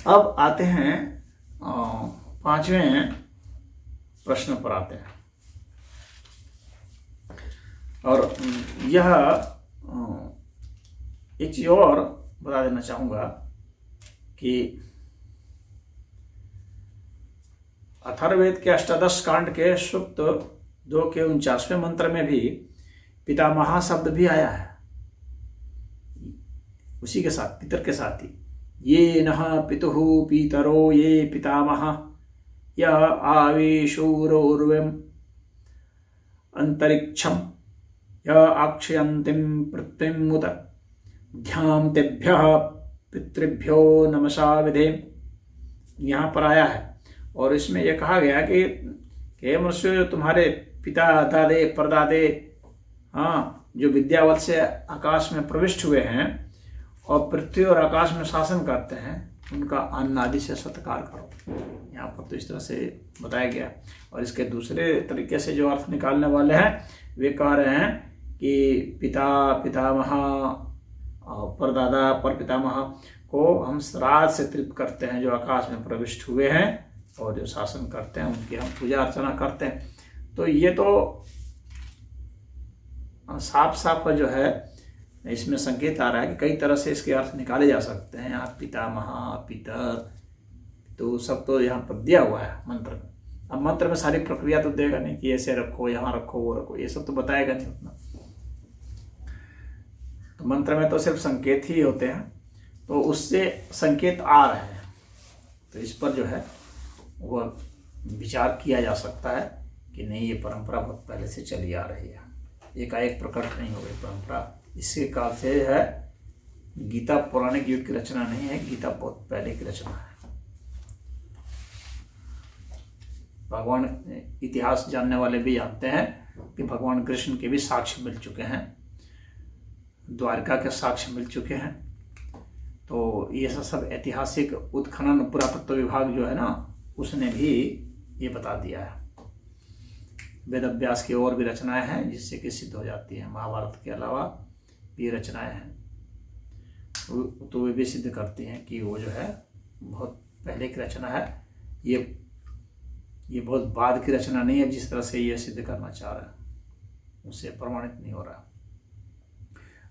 अब आते हैं पांचवें प्रश्न पर आते हैं। और यह एक चीज और बता देना चाहूंगा कि अथर्ववेद के अष्टादश कांड के सूक्त 2 के 49वें मंत्र में भी पितामह शब्द भी आया है, उसी के साथ, पितर के साथ ही। ये नः पितुः पीतरो ये पितामह य आवेशूरोर्वम् अंतरिक्षम य अक्षयन्तीं पृथ्वीमुत ध्यां तेभ्यः पितृभ्यो नमसा विधेम। यहाँ पर आया है और इसमें यह कहा गया कि मनुष्य, जो तुम्हारे पिता दादे परदादे जो विद्यावत से आकाश में प्रविष्ट हुए हैं और पृथ्वी और आकाश में शासन करते हैं, उनका अन्न आदि से सत्कार करो। यहाँ पर तो इस तरह से बताया गया। और इसके दूसरे तरीके से जो अर्थ निकालने वाले हैं वे कह रहे हैं कि पिता पितामह और परदादा पर पितामह को हम श्राद्ध से तृप्त करते हैं, जो आकाश में प्रविष्ट हुए हैं और जो शासन करते हैं, उनकी हम पूजा अर्चना करते हैं। तो ये तो साफ साफ जो है इसमें संकेत आ रहा है कि कई तरह से इसके अर्थ निकाले जा सकते हैं। यहाँ पितामह पितर तो सब तो यहाँ पर दिया हुआ है मंत्र में। अब मंत्र में सारी प्रक्रिया तो देगा नहीं कि ऐसे रखो, यहाँ रखो, वो रखो, ये सब तो बताएगा नहीं उतना। तो मंत्र में तो सिर्फ संकेत ही होते हैं, तो उससे संकेत आ रहे हैं, तो इस पर जो है वह विचार किया जा सकता है कि नहीं, ये परंपरा बहुत पहले से चली आ रही है, एकाएक प्रकट नहीं हो गई परंपरा। इसके काल से है, गीता पौराणिक युग की रचना नहीं है, गीता बहुत पहले की रचना है। भगवान, इतिहास जानने वाले भी जानते हैं कि भगवान कृष्ण के भी साक्ष्य मिल चुके हैं, द्वारका के साक्ष्य मिल चुके हैं। तो ये सब ऐतिहासिक उत्खनन पुरातत्व विभाग जो है ना, उसने भी ये बता दिया है। वेद अभ्यास की और भी रचनाएं हैं जिससे कि सिद्ध हो जाती है। महाभारत के अलावा भी रचनाएं हैं तो वे भी सिद्ध करती हैं कि वो जो है बहुत पहले की रचना है, ये बहुत बाद की रचना नहीं है। जिस तरह से ये सिद्ध करना चाह रहा है उससे प्रमाणित नहीं हो रहा।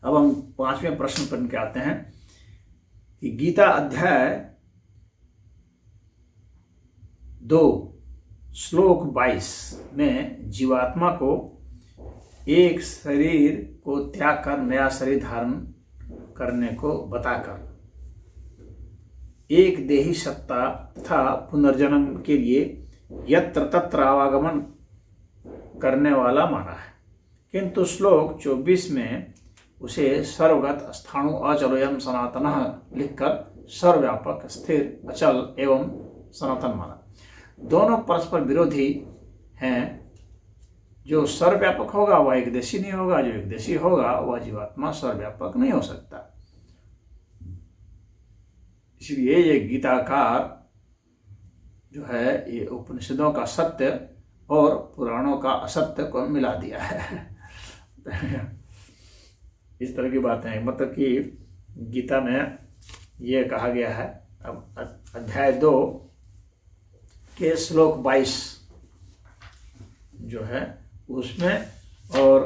अब हम 5वें प्रश्न पर के आते हैं कि गीता अध्याय 2 श्लोक 22 में जीवात्मा को एक शरीर को त्याग कर नया शरीर धारण करने को बताकर एक देही सत्ता तथा पुनर्जन्म के लिए यत्र तत्र आवागमन करने वाला माना है, किंतु श्लोक 24 में उसे सर्वगत स्थाणु अचलोयम सनातन लिखकर सर्वव्यापक स्थिर अचल एवं सनातन माना। दोनों परस्पर विरोधी हैं। जो सर्वव्यापक होगा वह एकदेशी नहीं होगा, जो एकदेशी होगा वह जीवात्मा सर्वव्यापक नहीं हो सकता। इसलिए ये गीताकार जो है ये उपनिषदों का सत्य और पुराणों का असत्य को मिला दिया है। इस तरह की बातें हैं। मतलब कि गीता में ये कहा गया है, अब अध्याय 2 के श्लोक 22 जो है उसमें और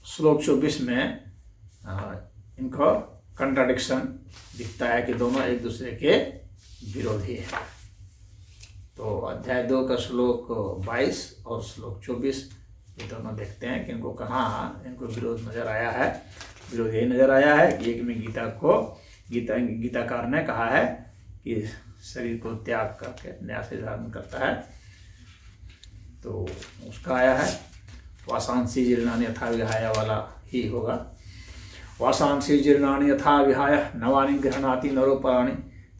श्लोक 24 में इनको कंट्राडिक्शन दिखता है कि दोनों एक दूसरे के विरोधी हैं। तो अध्याय 2 का श्लोक 22 और श्लोक 24 ये दोनों देखते हैं कि इनको कहाँ इनको विरोध नजर आया है। विरोध यही नजर आया है कि एक में गीताकार ने कहा है कि शरीर को त्याग करके नया शरीर धारण करता है, तो उसका आया है वासांसी जीर्णानि यथा विहाय वाला ही होगा। वासांसी जीर्णानि यथा विहाय नवानि गृह्णाति नरोपराणि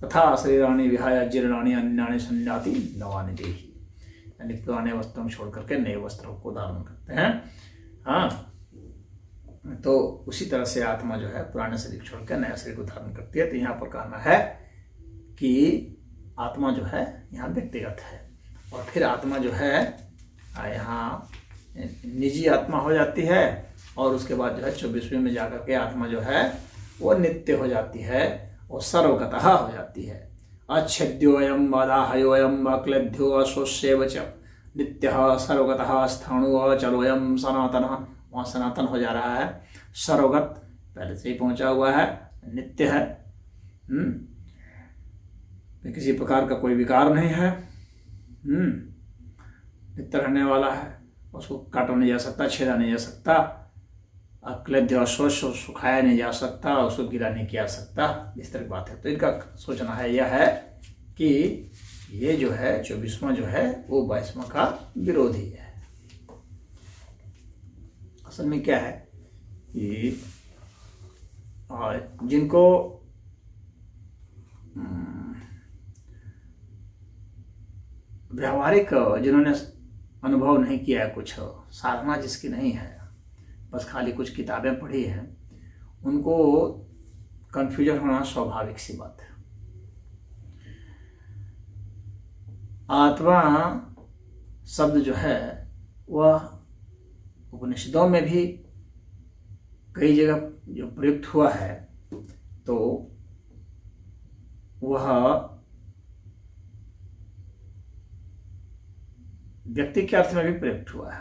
तथा शरीराणि विहाय जीर्णानि अन्यानि संजाति नवानि देहि। यानी पुराने वस्त्रों छोड़ करके नए वस्त्रों को धारण करते हैं। हाँ, तो उसी तरह से आत्मा जो है पुराने शरीर छोड़कर नया शरीर को धारण करती है। तो यहाँ पर कहना है कि आत्मा जो है यहाँ व्यक्तिगत है और फिर आत्मा जो है यहाँ निजी आत्मा हो जाती है और उसके बाद जो है 24वें में जाकर के आत्मा जो है वो नित्य हो जाती है वो सर्वगतः हो जाती है। अच्छेद्योऽयं बाधाहयोऽयं अक्लेद्यो अश्वस्यैव च नित्यः सर्वगतः स्थाणु अचलोऽयं सनातनः। वहाँ सनातन हो जा रहा है, सर्वगत पहले से ही पहुंचा हुआ है, नित्य है, किसी प्रकार का कोई विकार नहीं है, नित्य रहने वाला है, उसको काटा नहीं जा सकता, छेदा नहीं जा सकता, अक्लेद्य अश्वस्व सुखाया नहीं जा सकता, उसको गिरा नहीं किया सकता, इस तरह की बात है। तो इनका सोचना है यह है कि ये जो है 24वां जो है वो 22वां का विरोधी है। असल में क्या है कि जिनको व्यावहारिक, जिन्होंने अनुभव नहीं किया है, कुछ साधना जिसकी नहीं है, बस खाली कुछ किताबें पढ़ी हैं, उनको कंफ्यूजन होना स्वाभाविक सी बात है। आत्मा शब्द जो है वह उपनिषदों में भी कई जगह जो प्रयुक्त हुआ है, तो वह व्यक्ति के अर्थ में भी प्रयुक्त हुआ है,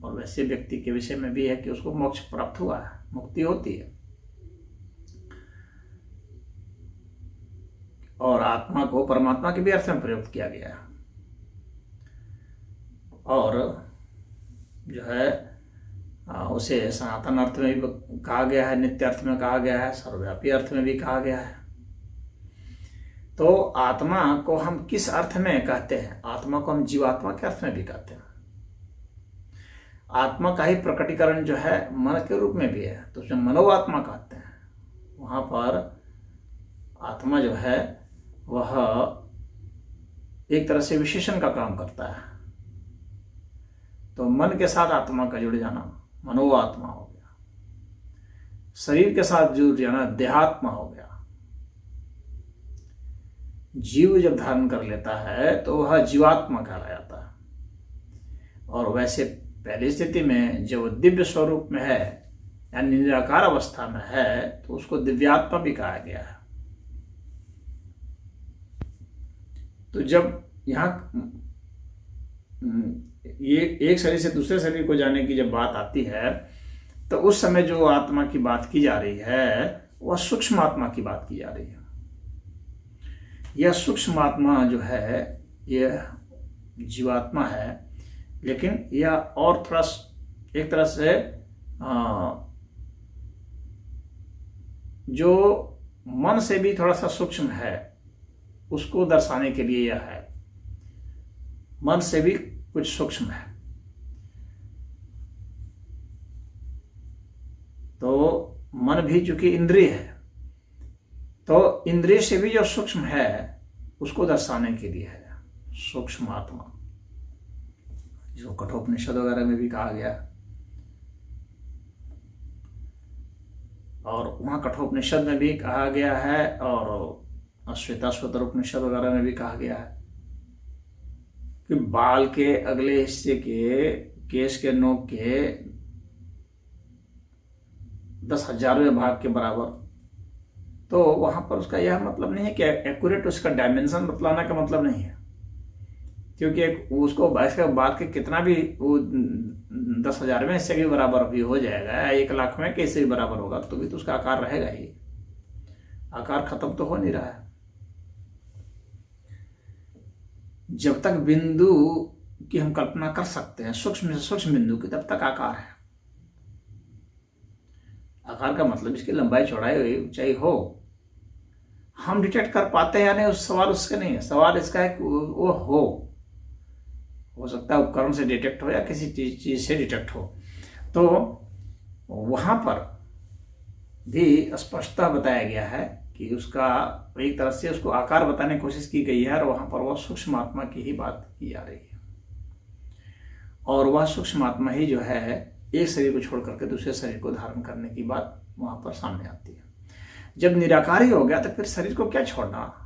और वैसे व्यक्ति के विषय में भी है कि उसको मोक्ष प्राप्त हुआ है, मुक्ति होती है। और आत्मा को परमात्मा के भी अर्थ में प्रयुक्त किया गया है, और जो है उसे सनातन अर्थ में भी कहा गया है, नित्य अर्थ में कहा गया है, सर्वव्यापी अर्थ में भी कहा गया है। तो आत्मा को हम किस अर्थ में कहते हैं? आत्मा को हम जीवात्मा के अर्थ में भी कहते हैं। आत्मा का ही प्रकटीकरण जो है मन के रूप में भी है, तो उसमें मनोआत्मा कहते हैं। वहां पर आत्मा जो है वह एक तरह से विशेषण का काम करता है। तो मन के साथ आत्मा का जुड़ जाना मनोआत्मा हो गया, शरीर के साथ जुड़ जाना देहात्मा हो गया। जीव जब धारण कर लेता है तो वह जीवात्मा कहलाया जाता है। और वैसे पहली स्थिति में जब दिव्य स्वरूप में है यानी निराकार अवस्था में है, तो उसको दिव्यात्मा भी कहा गया है। तो जब यहाँ ये एक शरीर से दूसरे शरीर को जाने की जब बात आती है, तो उस समय जो आत्मा की बात की जा रही है वह सूक्ष्म आत्मा की बात की जा रही है। यह सूक्ष्म आत्मा जो है यह जीवात्मा है, लेकिन यह और थोड़ा एक तरह से जो मन से भी थोड़ा सा सूक्ष्म है उसको दर्शाने के लिए यह है। मन से भी कुछ सूक्ष्म है, तो मन भी चूंकि इंद्रिय है, तो इंद्रिय से भी जो सूक्ष्म है उसको दर्शाने के लिए है सूक्ष्म आत्मा, जिसको कठोपनिषद वगैरह में भी कहा गया। और वहां कठोपनिषद में भी कहा गया है, और श्वेताश्वतर उपनिषद वगैरह में भी कहा गया है कि बाल के अगले हिस्से के केश के नोक के 10,000वें भाग के बराबर। तो वहां पर उसका यह मतलब नहीं है कि एक्यूरेट उसका डायमेंशन बतलाना का मतलब नहीं है, क्योंकि उसको इसके बाद के कितना भी वो 10,000वें हिस्से के बराबर भी हो जाएगा, 1,00,000 में कैसे भी बराबर होगा, तो भी तो उसका आकार रहेगा ही। आकार खत्म तो हो नहीं रहा है। जब तक बिंदु की हम कल्पना कर सकते हैं, सूक्ष्म से सूक्ष्म बिंदु की, तब तक आकार है। आकार का मतलब इसकी लंबाई चौड़ाई ऊंचाई हो, हम डिटेक्ट कर पाते हैं या नहीं, उस सवाल उसका नहीं है। सवाल इसका है कि वो हो सकता है उपकरण से डिटेक्ट हो या किसी चीज से डिटेक्ट हो। तो वहां पर भी स्पष्टता बताया गया है कि उसका एक तरह से उसको आकार बताने की कोशिश की गई है, और वहां पर वह सूक्ष्म आत्मा की ही बात की जा रही है। और वह सूक्ष्म आत्मा ही जो है एक शरीर को छोड़ करके दूसरे शरीर को धारण करने की बात वहां पर सामने आती है। जब निराकार ही हो गया तो फिर शरीर को क्या छोड़ना?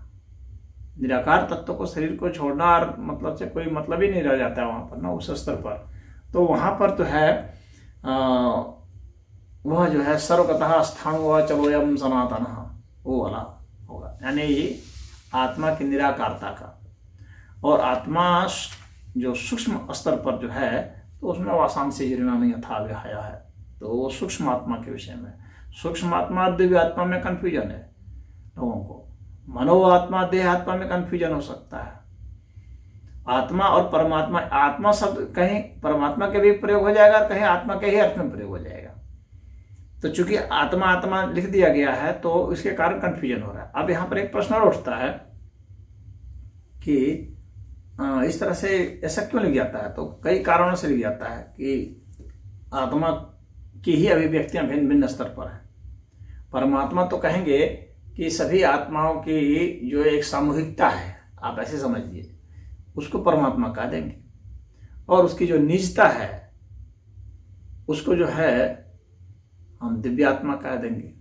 निराकार तत्व को शरीर को छोड़ना और मतलब से कोई मतलब ही नहीं रह जाता है वहां पर ना, उस स्तर पर। तो वहां पर तो है वह जो है सर्वगतः स्थाणु चलोयम सनातन, वो वाला यानी आत्मा की निराकारता का, और आत्मा जो सूक्ष्म स्तर पर जो है तो उसमें वासांश से जीर्णानि यथा विहाय है, तो वो सूक्ष्म आत्मा के विषय में। सूक्ष्म आत्मा दिव्य आत्मा में कंफ्यूजन है लोगों को, मनो आत्मा देह आत्मा में कंफ्यूजन हो सकता है। आत्मा और परमात्मा, आत्मा शब्द कहीं परमात्मा के भी प्रयोग हो जाएगा और कहीं आत्मा के ही अर्थ में प्रयोग हो जाएगा। तो चूंकि आत्मा आत्मा लिख दिया गया है तो इसके कारण कंफ्यूजन हो रहा है। अब यहाँ पर एक प्रश्न और उठता है कि इस तरह से ऐसा क्यों लिख जाता है? तो कई कारणों से लिख जाता है कि आत्मा की ही अभिव्यक्तियां भिन्न भिन्न स्तर पर है। परमात्मा तो कहेंगे कि सभी आत्माओं की जो एक सामूहिकता है, आप ऐसे समझिए, उसको परमात्मा कह देंगे, और उसकी जो निजता है उसको जो है हम दिव्य आत्मा कह देंगे।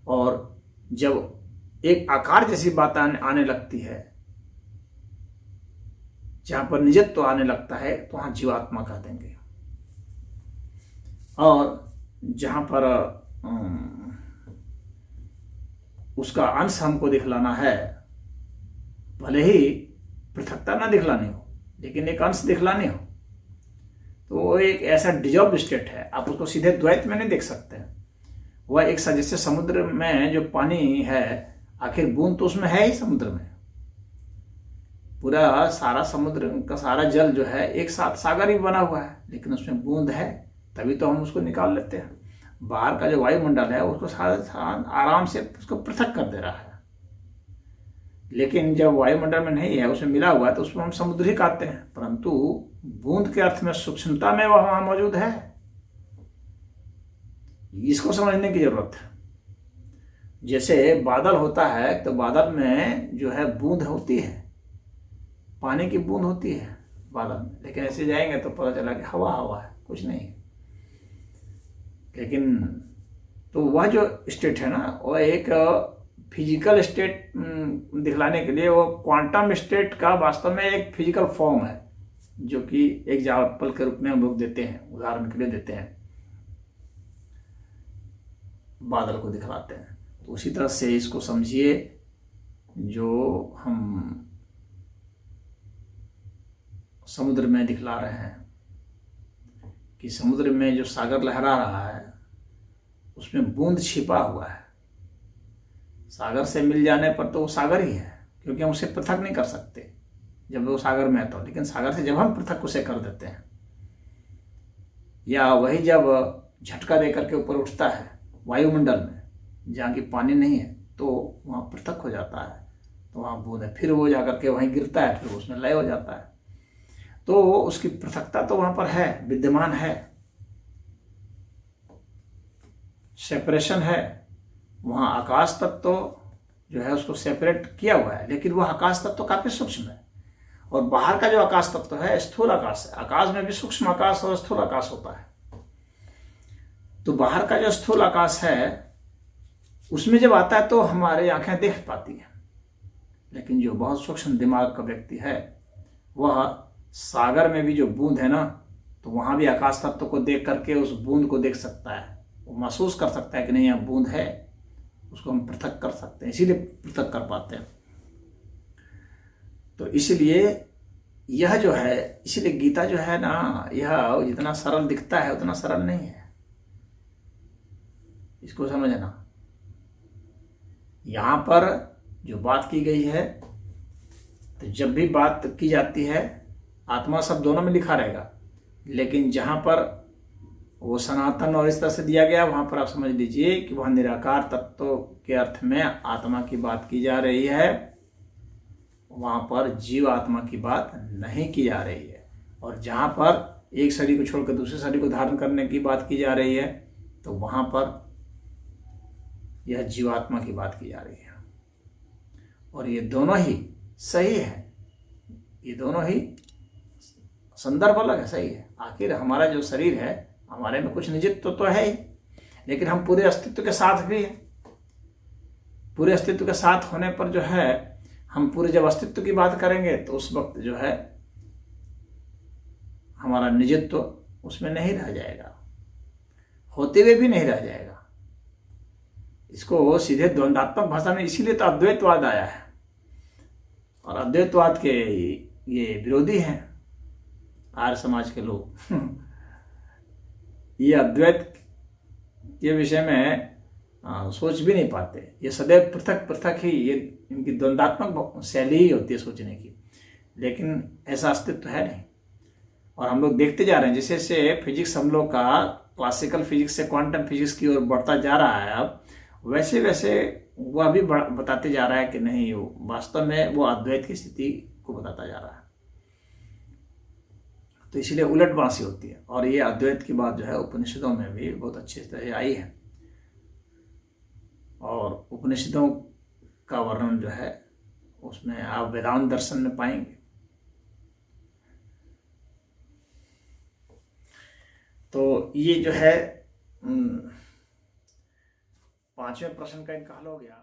और जब एक आकार जैसी बात आने लगती है, जहां पर निजत्व आने लगता है, तो वहां जीवात्मा कह देंगे। और जहां पर उसका अंश हमको दिखलाना है, भले ही पृथकता ना दिखलानी हो लेकिन एक अंश दिखलानी हो, तो वो एक ऐसा डिजॉल्व स्टेट है, आप उसको सीधे द्वैत में नहीं देख सकते। वह एक सा, जैसे समुद्र में जो पानी है, आखिर बूंद तो उसमें है ही, समुद्र में पूरा सारा समुद्र का सारा जल जो है एक साथ सागर ही बना हुआ है, लेकिन उसमें बूंद है, तभी तो हम उसको निकाल लेते हैं। बाहर का जो वायुमंडल है उसको सारा आराम से उसको पृथक कर दे रहा है, लेकिन जब वायुमंडल में नहीं है, उसमें मिला हुआ है, तो उसको हम समुद्र ही कहते हैं। परंतु बूंद के अर्थ में सूक्ष्मता में वह वहां मौजूद है, इसको समझने की जरूरत है। जैसे बादल होता है तो बादल में जो है बूंद होती है, पानी की बूंद होती है बादल में, लेकिन ऐसे जाएंगे तो पता चला कि हवा हवा है, कुछ नहीं। लेकिन तो वह जो स्टेट है ना, वह एक फिजिकल स्टेट दिखलाने के लिए वो क्वांटम स्टेट का वास्तव में एक फिजिकल फॉर्म है, जो कि एग्जाम्पल के रूप में हम लोग देते हैं, उदाहरण के लिए देते हैं, बादल को दिखलाते हैं। तो उसी तरह से इसको समझिए, जो हम समुद्र में दिखला रहे हैं कि समुद्र में जो सागर लहरा रहा है उसमें बूंद छिपा हुआ है। सागर से मिल जाने पर तो वो सागर ही है, क्योंकि हम उसे पृथक नहीं कर सकते जब वो सागर में है तो। लेकिन सागर से जब हम पृथक उसे कर देते हैं, या वही जब झटका दे करके ऊपर उठता है वायुमंडल में जहाँ की पानी नहीं है, तो वहाँ पृथक हो जाता है, तो वहाँ बूंद है। फिर वो जाकर के वहीं गिरता है, फिर उसमें लय हो जाता है। तो उसकी पृथकता तो वहां पर है, विद्यमान है, सेपरेशन है। वहां आकाश तत्व तो जो है उसको सेपरेट किया हुआ है, लेकिन वह आकाश तत्व तो काफी सूक्ष्म है। और बाहर का जो आकाश तत्व है स्थूल आकाश है। आकाश में भी सूक्ष्म आकाश और स्थूल आकाश होता है। तो बाहर का जो स्थूल आकाश है उसमें जब आता है तो हमारी आंखें देख पाती हैं, लेकिन जो बहुत सूक्ष्म दिमाग का व्यक्ति है वह सागर में भी जो बूंद है ना, तो वहां भी आकाश तत्व को देख करके उस बूंद को देख सकता है, वो महसूस कर सकता है कि नहीं यहाँ बूंद है, उसको हम पृथक कर सकते हैं, इसीलिए पृथक कर पाते हैं। तो इसलिए यह जो है, इसीलिए गीता जो है ना, यह जितना सरल दिखता है उतना सरल नहीं है, इसको समझना। यहां पर जो बात की गई है, तो जब भी बात की जाती है आत्मा शब्द दोनों में लिखा रहेगा, लेकिन जहां पर वो सनातन और इस तरह से दिया गया, वहां पर आप समझ लीजिए कि वह निराकार तत्व के अर्थ में आत्मा की बात की जा रही है, वहां पर जीव आत्मा की बात नहीं की जा रही है। और जहां पर एक शरीर को छोड़कर दूसरे शरीर को धारण करने की बात की जा रही है, तो वहां पर यह जीवात्मा की बात की जा रही है। और ये दोनों ही सही है, ये दोनों ही संदर्भ अलग है, सही है। आखिर हमारा जो शरीर है, हमारे में कुछ निजित्व तो है ही, लेकिन हम पूरे अस्तित्व के साथ भी हैं। पूरे अस्तित्व के साथ होने पर जो है, हम पूरे जब अस्तित्व की बात करेंगे तो उस वक्त जो है हमारा निजित्व उसमें नहीं रह जाएगा, होते हुए भी नहीं रह जाएगा। इसको सीधे द्वंदात्मक भाषा में इसीलिए तो अद्वैतवाद आया है, और अद्वैतवाद के ये विरोधी हैं आर्य समाज के लोग। ये अद्वैत के विषय में सोच भी नहीं पाते। ये सदैव पृथक पृथक ही, ये इनकी द्वंदात्मक शैली ही होती है सोचने की, लेकिन ऐसा अस्तित्व है नहीं। और हम लोग देखते जा रहे हैं जैसे जैसे फिजिक्स हम लोग का क्लासिकल फिजिक्स से क्वांटम फिजिक्स की ओर बढ़ता जा रहा है, अब वैसे वैसे वह भी बताते जा रहा है कि नहीं, वास्तव में वो अद्वैत की स्थिति को बताता जा रहा है। तो इसलिए उलटबांसी होती है, और ये अद्वैत की बात जो है उपनिषदों में भी बहुत अच्छी तरह आई है, और उपनिषदों का वर्णन जो है उसमें आप वेदांत दर्शन में पाएंगे। तो ये जो है 5वें प्रश्न का इनका हल हो गया।